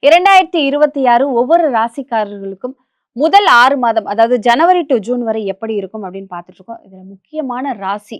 2026 ஒவ்வொரு ராசிக்காரர்களுக்கும் முதல் 6 மாதம், அதாவது ஜனவரி டு ஜூன் வரை எப்படி இருக்கும் அப்படின்னு பார்த்துட்டு இருக்கோம். இதுல முக்கியமான ராசி.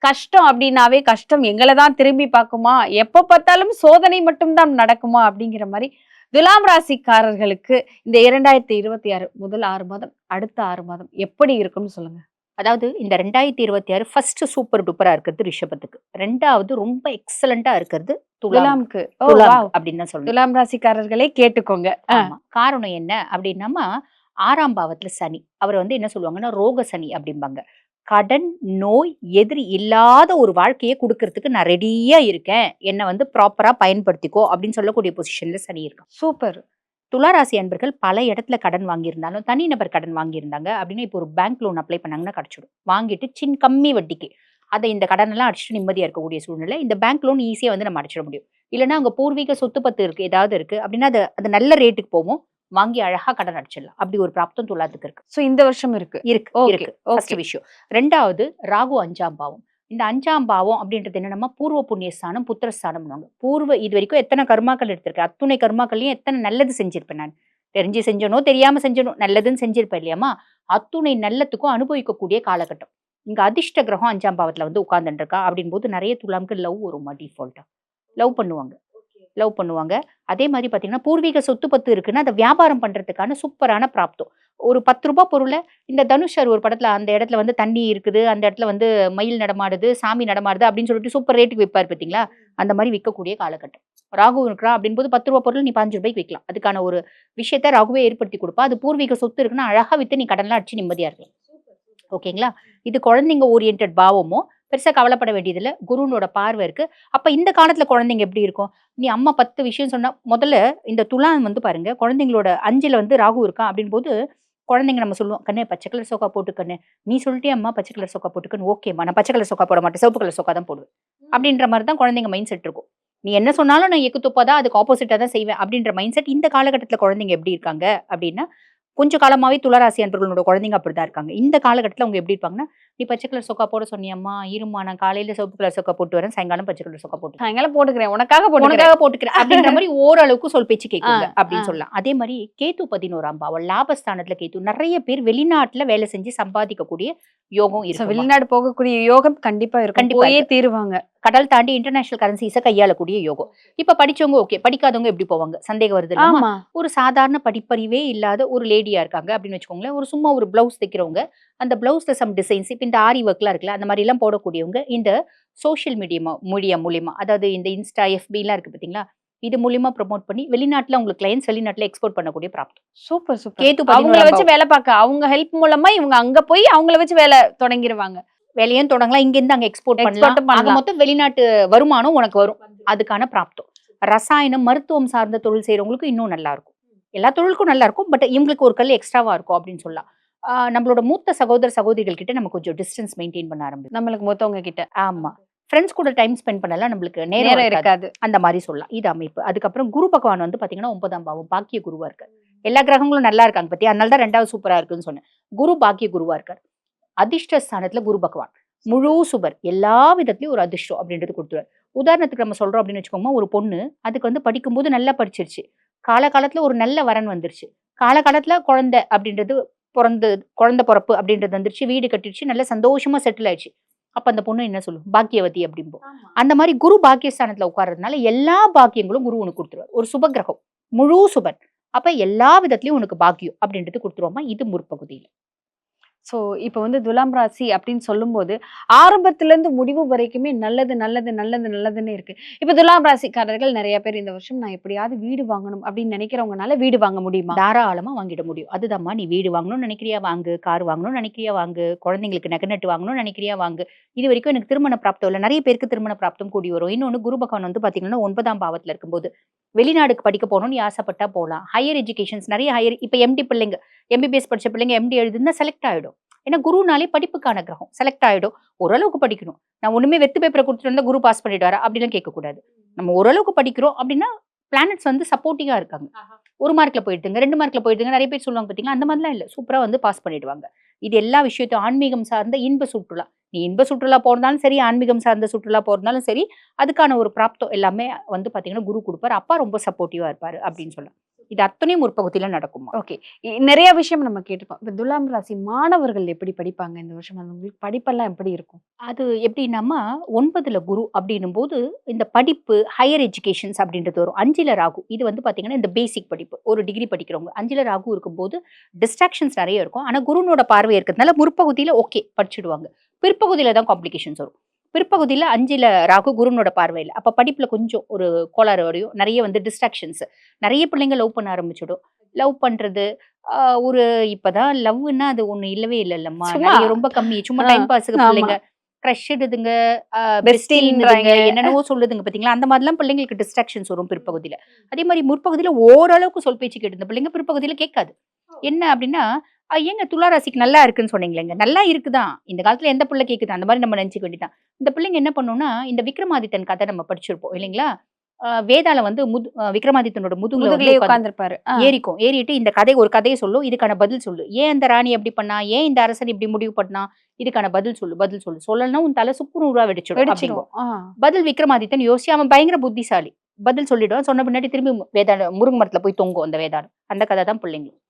கஷ்டம் அப்படின்னாவே கஷ்டம் எங்களை தான் திரும்பி பார்க்குமா, எப்ப பார்த்தாலும் சோதனை மட்டும்தான் நடக்குமா அப்படிங்கிற மாதிரி துலாம் ராசிக்காரர்களுக்கு இந்த 2026 முதல் 6 மாதம், அடுத்த 6 மாதம் எப்படி இருக்கும்னு சொல்லுங்க. அதாவது இந்த 2026 ஃபர்ஸ்ட் சூப்பர் டூப்பரா இருக்கிறது ரிஷபத்துக்கு. 2வது ரொம்ப எக்ஸலண்டா இருக்கிறது துலாம்க்கு. அப்படின்னு தான் சொல்லணும். துலாம் ராசிக்காரர்களே கேட்டுக்கோங்க. ஆமா. காரணம் என்ன அப்படின்னா 6ஆம் பாவத்துல சனி. அவர் என்ன சொல்லுவாங்கன்னா ரோக சனி அப்படிம்பாங்க. கடன், நோய், எதிரி இல்லாத ஒரு வாழ்க்கையை கொடுக்கறதுக்கு நான் ரெடியா இருக்கேன், என்னை ப்ராப்பரா பயன்படுத்திக்கோ அப்படின்னு சொல்லக்கூடிய பொசிஷன்ல சனி இருக்கும். சூப்பர். துளாராசி அன்பர்கள் பல இடத்துல கடன் வாங்கியிருந்தாலும், தனிநபர் கடன் வாங்கியிருந்தாங்க அப்படின்னா இப்போ ஒரு பேங்க் லோன் அப்ளை பண்ணாங்கன்னா கிடைச்சிடும். வாங்கிட்டு கம்மி வட்டிக்கு அதை இந்த கடனெல்லாம் அடிச்சுட்டு நிம்மதியா இருக்கக்கூடிய சூழ்நிலை. இந்த பேங்க் லோன் ஈஸியா நம்ம அடிச்சிட முடியும். இல்லைன்னா அங்க பூர்வீக சொத்து பத்து இருக்கு, ஏதாவது இருக்கு அப்படின்னா அது நல்ல ரேட்டுக்கு போவோம், வாங்கி அழகா கடன் அடிச்சிடலாம். அப்படி ஒரு பிராப்தம் துலாத்துக்கு இருக்கு. சோ இந்த வருஷம் இருக்கு. ஃபர்ஸ்ட் விஷயம். 2வது ராகு 5ஆம் பாவம். இந்த 5ஆம் பாவம் அப்படின்றது என்னன்னா பூர்வ புண்ணியஸ்தானம், புத்திரஸ்தானம். இது வரைக்கும் எத்தனை கர்மாக்கள் எடுத்திருக்கேன், அத்துணை கர்மாக்கள்லயும் எத்தனை நல்லது செஞ்சிருப்பேன். நான் தெரிஞ்சு செஞ்சனோ தெரியாம செஞ்சனோ நல்லதுன்னு செஞ்சிருப்பேன் இல்லையாமா. அத்துணை நல்லத்துக்கும் அனுபவிக்கக்கூடிய காலகட்டம். இங்க அதிர்ஷ்ட கிரகம் 5ஆம் பாவத்துல உட்கார்ந்துட்டு இருக்கா அப்படின் போது நிறைய துலாம்க்கு லவ் வருமா, டிஃபால்ட்டா லவ் பண்ணுவாங்க. அதே மாதிரி பாத்தீங்கன்னா பூர்வீக சொத்து பத்து இருக்குன்னா அதை வியாபாரம் பண்றதுக்கான சூப்பரான பிராப்தம். ஒரு 10 ரூபாய் பொருளை இந்த தனுஷர் ஒரு படத்துல அந்த இடத்துல தண்ணி இருக்குது, அந்த இடத்துல மயில் நடமாடுது, சாமி நடமாடுது அப்படின்னு சொல்லிட்டு சூப்பர் ரேட்டுக்கு விற்பாரு பார்த்தீங்களா. அந்த மாதிரி விற்கக்கூடிய காலகட்டம். ராகு இருக்கிறா அப்படின் போது 10 ரூபாய் பொருள் நீ 5 ரூபாய்க்கு விற்கலாம். அதுக்கான ஒரு விஷயத்த ராகுவே ஏற்படுத்தி கொடுப்பா. அது பூர்வீக சொத்து இருக்குன்னா அழகா வித்து நீ கடன்லாம் அடிச்சு நிம்மதியா இருக்கலாம். ஓகேங்களா. இது குழந்தைங்க ஓரியன்ட் பாவமோ, பெருசா கவலைப்பட வேண்டியதில்லை. குருனோட பார்வை இருக்கு. அப்ப இந்த காலத்துல குழந்தைங்க எப்படி இருக்கும், நீ அம்மா 10 விஷயம் சொன்னா முதல்ல இந்த துலாம் பாருங்க, குழந்தைங்களோட 5ல ராகு இருக்கா அப்படின் போது குழந்தைங்க நம்ம சொல்லுவோம், கண்ணே பச்சை கலர் சோக்கா போட்டுக்கண்ணு, நீ சொல்லிட்டே அம்மா பச்சை கலர் சோக்கா போட்டுக்கன்னு. ஓகேம்மா, நான் பச்சை கலர் சோக்கா போட மாட்டேன், சிவப்பு கலர் சோக்கா தான் போடுவேன் அப்படின்ற மாதிரி தான் குழந்தைங்க மைண்ட் செட் இருக்கும். நீ என்ன சொன்னாலும் நான் எக்கு துப்பாதான், அதுக்கு ஆப்போசிட்டா தான் செய்வேன் அப்படின்ற மைண்ட் செட் இந்த காலகட்டத்துல குழந்தைங்க எப்படி இருக்காங்க அப்படின்னா, கொஞ்சம் காலமாவே துளாராசி அன்பர்களோட குழந்தைங்க அப்படிதான் இருக்காங்க. இந்த காலகட்டத்தில் அவங்க எப்படி இருப்பாங்கன்னா, நீ பச்சை கலர் சொக்கா போட சொன்னியம்மா, இருமா நான் காலையில சிவப்பு கலர் சொக்கா போட்டு வரேன், சாயங்காலம் பச்சை கலர் சொக்கா போட்டு சாயங்காலம் போட்டுக்கிறேன், உனக்காக போட்டுக்கிறேன் அப்படின்ற மாதிரி ஓரளவுக்கு சொல் பேச்சு கேட்குங்க அப்படின்னு சொல்லலாம். அதே மாதிரி கேத்து 11ஆம் பாவம் லாபஸ்தானத்துல கேத்து. நிறைய பேர் வெளிநாட்டுல வேலை செஞ்சு சம்பாதிக்கக்கூடிய யோகம் இருக்கு. வெளிநாடு போகக்கூடிய யோகம் கண்டிப்பா இருக்கும். கண்டிப்பா தீருவாங்க. கடல் தாண்டி இன்டர்நேஷனல் கரன்சிஸை கையாளக்கூடிய யோகம். இப்ப படிச்சவங்க ஓகே, படிக்காதவங்க எப்படி போவாங்க, சந்தேகம் வருது. ஒரு சாதாரண படிப்பறிவே இல்லாத ஒரு லேடியா இருக்காங்க அப்படின்னு வச்சுக்கோங்களேன். ஒரு சும்மா ஒரு பிளவுஸ் தைக்கிறவங்க, அந்த பிளவுஸ்ல சம் டிசைன்ஸ், இப்ப இந்த ஆரி ஒர்க்லாம் இருக்குல்ல, அந்த மாதிரி எல்லாம் போடக்கூடியவங்க இந்த சோசியல் மீடியா மூலியமா, அதாவது இந்த இன்ஸ்டா, FB எல்லாம் இருக்கு பாத்தீங்களா, இது மூலியமா ப்ரொமோட் பண்ணி வெளிநாட்டுல உங்களுக்கு கிளையன்ஸ் வெளிநாட்டுல எக்ஸ்போர்ட் பண்ணக்கூடிய பிராப்தம். Super super. கேத்து அவங்கள வச்சு வேலை பார்க்க, அவங்க ஹெல்ப் மூலமா இவங்க அங்க போய் அவங்கள வச்சு வேலை தொடங்கிடுவாங்க. வேலையும் தொடங்கலாம், இங்க இருந்து அங்க எக்ஸ்போர்ட் பண்ணலாம். மொத்தம் வெளிநாட்டு வருமானம் உனக்கு வரும். அதுக்கான பிராப்தம். ரசாயனம், மருத்துவம் சார்ந்த தொழில் செய்யறவங்களுக்கு இன்னும் நல்லா இருக்கும். எல்லா தொழிலுக்கும் நல்லா இருக்கும், பட் இவங்களுக்கு ஒரு கல் எக்ஸ்ட்ராவா இருக்கும் அப்படின்னு சொல்லலாம். நம்மளோட மூத்த சகோதரிகள் கிட்ட நம்ம கொஞ்சம் டிஸ்டன்ஸ் மெயின்டைன் பண்ண ஆரம்பிக்கும். நம்மளுக்கு மூத்தவங்க கிட்ட. ஆமா, ஃப்ரெண்ட்ஸ் கூட டைம் ஸ்பெண்ட் பண்ணலாம், நம்மளுக்கு நேரம் இருக்காது, அந்த மாதிரி சொல்லலாம். இது அமைப்பு. அதுக்கப்புறம் குரு பகவான் பாத்தீங்கன்னா 9ஆம் பாவம் பாக்கிய குருவா இருக்காரு. எல்லா கிரகங்களும் நல்லா இருக்காங்க பத்தி, அதனால தான் 2வது சூப்பரா இருக்குன்னு சொன்னேன். குரு பாக்கிய குருவா இருக்காரு. அதிர்ஷ்ட ஸ்தானத்துல குரு பகவான் முழு சுபர், எல்லா விதத்திலயும் ஒரு அதிர்ஷ்டம் அப்படின்றது கொடுத்துருவார். உதாரணத்துக்கு நம்ம சொல்றோம் அப்படின்னு வச்சுக்கோங்க, ஒரு பொண்ணு அதுக்கு படிக்கும்போது நல்லா படிச்சிருச்சு, காலகாலத்துல ஒரு நல்ல வரன் வந்துருச்சு, காலகாலத்துல குழந்தை அப்படின்றது குழந்தை பிறப்பு அப்படின்றது வந்துருச்சு, வீடு கட்டிடுச்சு, நல்ல சந்தோஷமா செட்டில் ஆயிடுச்சு. அப்ப அந்த பொண்ணு என்ன சொல்லும், பாக்கியவதி அப்படிம்போம். அந்த மாதிரி குரு பாக்கியஸ்தானத்துல உட்கார்றதுனால எல்லா பாக்கியங்களும் குரு உனக்கு கொடுத்துருவார். ஒரு சுப கிரகம், முழு சுபன். அப்ப எல்லா விதத்திலயும் உனக்கு பாக்கியம் அப்படின்றது கொடுத்துருவோமா. இது முற்பகுதியில். ஸோ இப்போ துலாம் ராசி அப்படின்னு சொல்லும்போது ஆரம்பத்துல இருந்து முடிவு வரைக்குமே நல்லது நல்லது நல்லது நல்லதுன்னு இருக்கு. இப்போ துலாம் ராசிக்காரர்கள் நிறைய பேர் இந்த வருஷம் நான் எப்படியாவது வீடு வாங்கணும் அப்படின்னு நினைக்கிறவங்கனால வீடு வாங்க முடியுமா? தாராளமா வாங்கிட முடியும். அதுதான்மா, நீ வீடு வாங்கணும்னு நினைக்கிறியா வாங்கு, கார் வாங்கணும்னு நினைக்கிறியா வாங்கு, குழந்தைங்களுக்கு நகை நட்டு வாங்கணும்னு நினைக்கிறியா வாங்கு. இது வரைக்கும் எனக்கு திருமண பிராப்தம் இல்லை, நிறைய பேருக்கு திருமண பிராப்தம் கூடி வரும். இன்னொன்னு, குரு பகவான் பாத்தீங்கன்னா 9ஆம் பாவத்துல இருக்கும்போது வெளிநாடுக்கு படிக்க போகணும்னு ஆசைப்பட்டா போகலாம். ஹையர் எஜுகேஷன்ஸ் நிறைய இப்ப MD பிள்ளைங்க, MBBS படிச்ச பிள்ளைங்க MD எழுதுன்னா செலக்ட் ஆயிடும். ஏன்னா குருனாலே படிப்புக்கான கிரகம், செலக்ட் ஆயிடும். ஓரளவுக்கு படிக்கணும். நான் ஒண்ணுமே வெத்து பேப்பரை கொடுத்துட்டு வந்தா குரு பாஸ் பண்ணிடுவாரா அப்படிலாம் கேட்கக்கூடாது. நம்ம ஓரளவுக்கு படிக்கிறோம் அப்படின்னா பிளானட்ஸ் சப்போர்ட்டிவா இருக்காங்க. 1 மார்க்ல போயிடுதுங்க, 2 மார்க்ல போயிடுதுங்க, நிறைய பேர் சொல்லுவாங்க பாத்தீங்களா. அந்த மாதிரிலாம் இல்லை, சூப்பரா பாஸ் பண்ணிடுவாங்க. இது எல்லா விஷயத்தையும் ஆன்மீகம் சார்ந்த இன்ப சுற்றுலா நீ இன்ப சுற்றுலா போறதாலும் சரி, ஆன்மீகம் சார்ந்த சுற்றுலா போறதாலும் சரி, அதுக்கான ஒரு பிராப்தம் எல்லாமே வந்து பாத்தீங்கன்னா குரு குடுப்பாரு. அப்பா ரொம்ப சப்போர்ட்டிவா இருப்பாரு அப்படின்னு சொல்லலாம். இது அத்தனையும் முற்பகுதியில நடக்குமா. ஓகே. நிறைய விஷயம் நம்ம கேட்டுருக்கோம். இப்ப துலாம் ராசி மாணவர்கள் எப்படி படிப்பாங்க இந்த வருஷம்? அது உங்களுக்கு படிப்பெல்லாம் எப்படி இருக்கும்? அது எப்படின்னாமா 9ல குரு அப்படின்னும்போது, இந்த படிப்பு, ஹையர் எஜுகேஷன்ஸ் அப்படின்றது வரும். 5ல ராகு. இது வந்து பார்த்தீங்கன்னா, இந்த பேசிக் படிப்பு. ஒரு டிகிரி படிக்கிறவங்க. 5ல ராகு இருக்கும்போது, டிஸ்ட்ராக்ஷன்ஸ் நெறைய இருக்கும். ஆனா, குருனோட பார்வை இருக்கிறதுனால, முற்பகுதியில ஓகே படிச்சுடுவாங்க. பிற்பகுதியில தான் காம்ப்ளிகேஷன்ஸ் வரும். பிற்பகுதியில 5ல ராகு குருனோட பார்வையில. அப்ப படிப்புல கொஞ்சம் ஒரு கோளாறு வரையும். நெறைய வந்து டிஸ்ட்ராக்ஷன்ஸ். நெறைய பிள்ளைங்க லவ் பண்ண ஆரம்பிச்சுடும். லவ் பண்றது, அ ஒரு இப்பதான் லவ்வுன்னா அது ஒண்ணு இல்லவே இல்லல்லம்மா. சும்மா நெறைய ரொம்ப கம்மி. சும்மா ஆ, டைம் பாஸுக்கு ஆமா. பிள்ளைங்க. க்ரஷ்டுதுங்க, பெஸ்டின்னுதுங்க, பெஸ்டின்றாங்க. என்னென்னவோ சொல்லுதுங்க பார்த்தீங்களா? அந்த மாதிரிலாம் பிள்ளைங்களுக்கு டிஸ்ட்ராக்ஷன்ஸ் வரும் பிற்பகுதியில. அதே மாரி முற்பகுதியில ஓரளவுக்கு சொல் பேச்சு கேட்டு இந்த பிள்ளைங்க பிற்பகுதியில கேட்காது. என்ன அப்டின்னா, ஏங்க துலா ராசிக்கு நல்லா இருக்குன்னு சொன்னீங்களேங்க. நல்லா இருக்குதான். இந்த காலத்துல எந்த பிள்ளை கேட்குது? அந்த மாரி நம்ம நெனச்சுக்க வேண்டியதுதான். இந்த பிள்ளைங்க என்ன பண்ணும்னா, இந்த விக்ரமாதித்தன் கதை நம்ம படிச்சிருப்போம் இல்லைங்களா? வேதாள வந்து விக்ரமாதித்தனோட முதுகுல வந்து முதுகுலயே உட்காந்து உட்கார்ந்திருப்பாரு. ஏறிக்கும். ஏறிட்டு இந்த கதை ஒரு கதைய சொல்லும். இதுக்கான பதில் சொல்லு. ஏன் அந்த ராணி அப்படி பண்ணா? ஏன் இந்த அரசன் இப்படி முடிவு பண்ணான்? இதுக்கான பதில் சொல்லு, பதில் சொல்லு. சொல்லலன்னா உன் தலை சுக்கு நூறா வெடிச்சிடும் வெடிச்சிரும். அப்படிங்கும். பதில் விக்ரமாதித்தன் யோசிச்சு அவன் பயங்கர புத்திசாலி. பதில் சொல்லிடுவான். சொன்ன பின்னாடி திரும்பி முருங்க மரத்துல போய் தொங்கும் அந்த வேதாளம். அந்த கதை தான் பிள்ளைங்களுக்கு.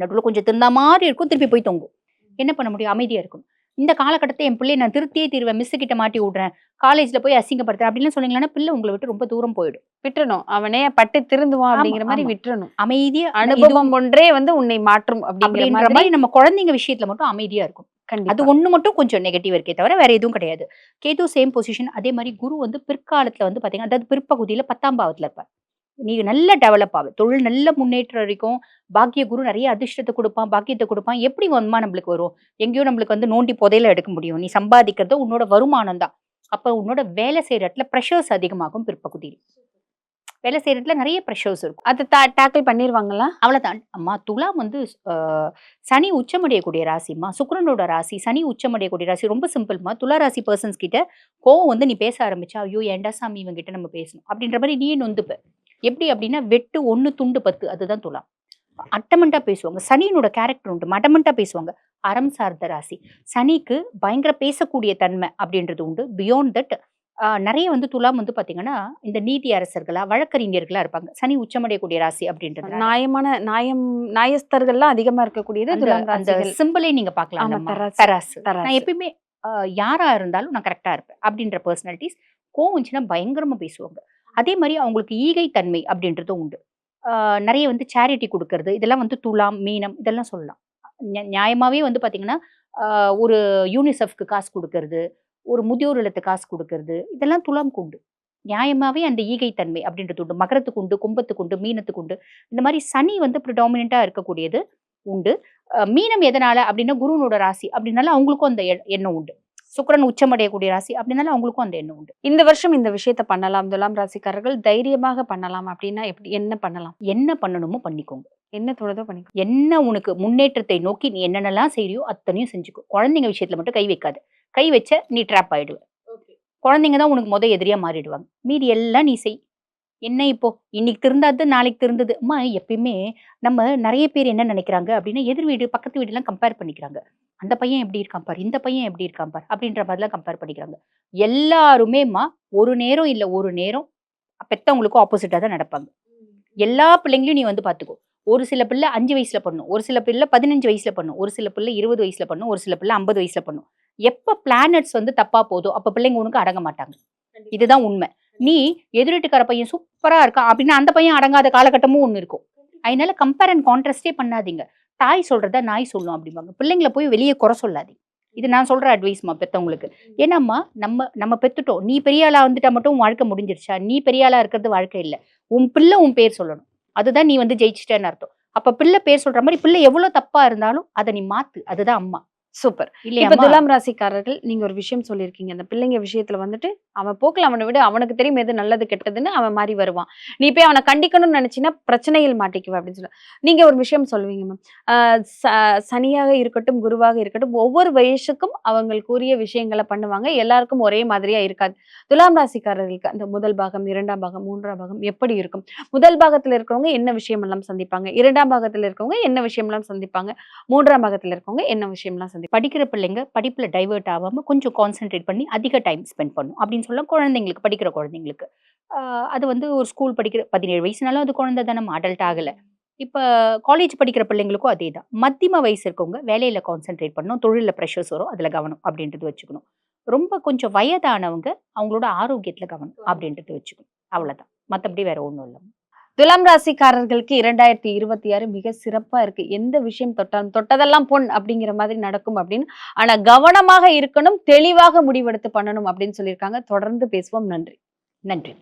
நடுவுல கொஞ்சம் திருந்தா மாரி இருக்கும். திருப்பி போய் தொங்கும். என்ன பண்ண முடியும்? அமைதியா இருக்கணும். இந்த காலகட்டத்துல என் பிள்ளைய நான் திருத்தியே தீருவேன். மிஸ் கிட்ட மாட்டி விடுறேன். காலேஜ்ல போய் அசிங்கப்படுத்துறேன் அப்படின்லாம் சொன்னீங்கன்னா, பிள்ளை உங்கள விட்டு ரொம்ப தூரம் போயிடும். விட்டுறணும். அவனே பட்டு திருந்துவான் ஆமா, அப்படிங்கிற மாரி ஆமா. விட்டுறணும். அமைதியா அனுபவம் ஒன்றே வந்து உன்னை மாற்றும் அப்படிங்கிற அப்படின்ற மாதிரி. மாரி நம்ம குழந்தைங்க விஷயத்துல மட்டும் அமைதியா இருக்கும். அது கண்டிப்பா. ஒண்ணு மட்டும் கொஞ்சம் நெகட்டிவ் இருக்கே தவிர வேற எதுவும் கிடையாது. Ketu same position. அதே மாரி குரு வந்து பிற்காலத்துல வந்து பார்த்தீங்கன்னா, அதாவது பிற்பகுதியில 10ஆம் பாவத்துல இருப்பார். நீ நல்ல டெவலப் ஆவ. தொழில் நல்ல முன்னேற்றம் இருக்கும். பாக்கிய குரு நெறைய அதிர்ஷ்டத்த குடுப்பான், பாக்கியத்த குடுப்பான். எப்படி நம்மளுக்கு வரும்? எங்கேயோ நம்மளுக்கு வந்து நோண்டி புதையல எடுக்க முடியும். நீ சம்பாதிக்கிறது உன்னோட வருமானம் தான். அப்ப உன்னோட வேலை செய்ற இடத்துல பிரஷர்ஸ் அதிகமாகும் பிற்பகுதியில். வேலை செய்ற இடத்துல நெறைய பிரஷர்ஸ் இருக்கும். அத டேக்கிள் பண்ணிருவாங்களா? அவ்வளதான். அம்மா துலாம் வந்து அ சனி உச்சமடையக்கூடிய ராசிம்மா. சுக்கிரனோட ராசி. சனி உச்சமடையக்கூடிய ராசி. ரொம்ப சிம்பிள்ம்மா. துலா ராசி பெர்சன்ஸ் கிட்ட கோவம் வந்து நீ பேச ஆரம்பிச்சா, "ஐயோ! ஏன்டா சாமி இவன்கிட்ட நம்ம பேசணும்." அப்படின்ற மாரி நீயே நொந்துப்ப. எப்படி அப்படின்னா, வெட்டு 1 துண்டு 10 அதுதான் துலாம். அட்டமெண்டா பேசுவாங்க. சனியினோட கேரக்டர் உண்டு. மடமெண்டா பேசுவாங்க. அறம் சார்ந்த ராசி. சனிக்கு பயங்கர பேசக்கூடிய தன்மை அப்படின்றது உண்டு. பியாண்ட் தட் நெறைய வந்து துலாம் வந்து பார்த்தீங்கன்னா, இந்த நீதி அரசர்களா, வழக்கறிஞர்களா இருப்பாங்க. சனி உச்சமடையக்கூடிய ராசி அப்படின்றதுனால. நியாயஸ்தர்கள்லாம் அதிகமா இருக்கக்கூடியது அந்த துலாம் அந்த ராசிகள். சிம்பலே நீங்க பார்க்கலாம். ஆமா, நம்ம தராசு. தராசு. நான் தராசு. எப்பயுமே யாரா இருந்தாலும் நான் கரெக்ட்டா இருப்பேன். அப்படின்ற பெர்சனாலிட்டீஸ். கோவம் வந்துச்சுன்னா பயங்கரமா பேசுவாங்க. அதே மாரி அவங்களுக்கு ஈகை தன்மை அப்படின்றதும் உண்டு. நெறைய வந்து சேரிட்டி குடுக்கறது, இதெல்லாம் வந்து துலாம், மீனம் இதெல்லாம் சொல்லலாம். நியாயமாவே வந்து பார்த்தீங்கன்னா, அ ஒரு யூனிசெஃப்க்கு காசு குடுக்கறது, ஒரு முதியோர் இல்லத்துக்கு காசு குடுக்கறது, இதெல்லாம் துலாம்க்கு உண்டு. நியாயமாவே அந்த ஈகை தன்மை அப்படின்றது உண்டு. மகரத்துக்கு உண்டு, கும்பத்துக்கு உண்டு, மீனத்துக்கு உண்டு. இந்த மாரி சனி வந்து ப்ரிடாமினன்ட்டா இருக்கக்கூடியது உண்டு. மீனம் எதனால அப்படின்னா, குருவினோட ராசி அப்படின்னால அவங்களுக்கும் அந்த எண்ணம் உண்டு. சுக்கிரன் உச்சமடையக்கூடிய ராசி அப்படின்னால அவங்களுக்கும் அந்த எண்ணம் உண்டு. இந்த வருஷம் இந்த விஷயத்த பண்ணலாம். துலாம் ராசிக்காரர்கள் தைரியமாக பண்ணலாம் அப்படின்னா எப்படி என்ன பண்ணலாம்? என்ன பண்ணணுமோ பண்ணிக்கோங்க. என்ன தோணுதோ பண்ணிக்கோ. என்ன உனக்கு முன்னேற்றத்தை நோக்கி நீ என்னென்னலாம் செய்றியோ அத்தனையும் செஞ்சுக்கோ. குழந்தைங்க விஷயத்துல மட்டும் கை வைக்காத. கை வச்ச நீ ட்ராப் ஆயிடுவ. குழந்தைங்க தான் உனக்கு எதிரியா மாறிடுவாங்க. மீதி எல்லாம் நீ செய். என்ன இப்போ இன்னைக்கு திருந்தாது நாளைக்கு திருந்தது. அம்மா எப்பயுமே நம்ம நெறைய பேர் என்ன நினைக்கிறாங்க அப்படின்னா, எதிர் வீடு, பக்கத்து வீடுலாம் கம்பேர் பண்ணிக்கிறாங்க. அந்த பையன் எப்படி இருக்கான் பாரு, இந்த பையன் எப்படி இருக்கான் பாரு அப்படின்ற மாதிரிலாம் கம்பேர் பண்ணிக்கிறாங்க. எல்லாருமேம்மா ஒரு நேரம் இல்ல ஒரு நேரம் பெத்தவங்களுக்கும் ஆப்போசிட்டா தான் நடப்பாங்க. எல்லா பிள்ளைங்களையும் நீ வந்து பார்த்துக்கோ. ஒரு சில பிள்ளை 5 வயசுல பண்ணும். ஒரு சில பிள்ளை 15 வயசுல பண்ணும். ஒரு சில பிள்ளை 20 வயசுல பண்ணும். ஒரு சில பிள்ளை 50 வயசுல பண்ணும். எப்ப பிளானட்ஸ் வந்து தப்பா போதோ, அப்ப பிள்ளைங்க உனக்கு அடங்க மாட்டாங்க. இதுதான் உண்மை. நீ எதிர் வீட்டுக்கார பையன் சூப்பரா இருக்கான் அப்படின்னா, அந்த பையன் அடங்காத காலகட்டமும் ஒண்ணு இருக்கும். அதனால கம்பேர் அண்ட் கான்ட்ராஸ்டே பண்ணாதீங்க. தாய் சொல்றத நாய் சொல்லும் அப்படிம்பாங்க. பிள்ளைங்கள போய் வெளிய குறை சொல்லாதீங்க. இது நான் சொல்ற அட்வைஸ்மா பெத்தவங்களுக்கு. ஏன்னாம்மா நம்ம பெத்துட்டோம். நீ பெரிய ஆளா வந்துட்டா மட்டும் உன் வாழ்க்கை முடிஞ்சிருச்சா? நீ பெரிய ஆளா இருக்கிறது வாழ்க்கை இல்ல. உன் பிள்ளை உன் பேர் சொல்லணும். அதுதான் நீ வந்து ஜெயிச்சிட்டேன்னு அர்த்தம். அப்ப பிள்ளை பேர் சொல்ற மாரி பிள்ளை எவ்வளவு தப்பா இருந்தாலும் அத நீ மாத்து. அதுதான் அம்மா. சூப்பர். இப்ப இல்லையாம்மா? துலாம் ராசிக்காரர்கள் நீங்க ஒரு விஷயம் சொல்லியிருக்கீங்க. அந்த பிள்ளைங்க விஷயத்துல வந்துட்டு, அவன் போக்குல அவன விடு. அவனுக்கு தெரியும் எது நல்லது, கெட்டதுன்னு அவன் மாறி வருவான். நீ போய் அவன கண்டிக்கணும்னு நினைச்சீன்னா, பிரச்சனையில் மாட்டிக்குவ அப்படின்னு சொல்ல. நீங்க ஒரு விஷயம் சொல்லுவீங்க மேம். அ ச சனியாக இருக்கட்டும், குருவாக இருக்கட்டும், ஒவ்வொரு வயசுக்கும் அவங்களுக்குரிய விஷயங்கள பண்ணுவாங்க. எல்லாருக்கும் ஒரே மாதிரியா இருக்காது. துலாம் ராசிக்காரர்களுக்கு அந்த முதல் பாகம், 2ஆம் பாகம், 3ஆம் பாகம் எப்படி இருக்கும்? முதல் பாகத்துல இருக்கிறவங்க என்ன விஷயம் எல்லாம் சந்திப்பாங்க? 2ஆம் பாகத்துல இருக்கவங்க என்ன விஷயம்லாம் சந்திப்பாங்க? 3ஆம் பாகத்துல இருக்கவங்க என்ன விஷயம்லாம் சந்திப்பாங்க? சந்தி. படிக்கிற பிள்ளைங்க படிப்புல டைவர்ட் ஆகாம கொஞ்சம் கான்சென்ட்ரேட் பண்ணி அதிக டைம் ஸ்பெண்ட் பண்ணும் அப்படின்னு சொல்ல குழந்தைங்களுக்கு, படிக்கிற குழந்தைங்களுக்கு. அது வந்து ஒரு ஸ்கூல் படிக்கிற 17 வயசுனாலும் அது குழந்தை தானே, அடல்ட் ஆகல. இப்ப காலேஜ் படிக்கிற பிள்ளைங்களுக்கும் அதேதான். மத்தியம வயசு இருக்கவங்க வேலையில கான்சென்ட்ரேட் பண்ணணும். தொழில்ல பிரஷர்ஸ் வரும். அதுல கவனம் அப்படின்றது வச்சுக்கணும். ரொம்ப கொஞ்சம் வயதானவங்க அவங்களோட ஆரோக்கியத்துல கவனம் அப்படின்றது வச்சுக்கணும். அவ்வளவுதான். மத்தபடி வேற ஒண்ணும் இல்ல. துலாம் ராசிக்காரர்களுக்கு 2026 மிக சிறப்பா இருக்கு. எந்த விஷயம் தொட்டாலும் தொட்டதெல்லாம் பொன் அப்படிங்கிற மாதிரி நடக்கும் அப்படின்னு. ஆனா கவனமாக இருக்கணும், தெளிவாக முடிவெடுத்து பண்ணணும் அப்படின்னு சொல்லியிருக்காங்க. தொடர்ந்து பேசுவோம். நன்றி. நன்றி.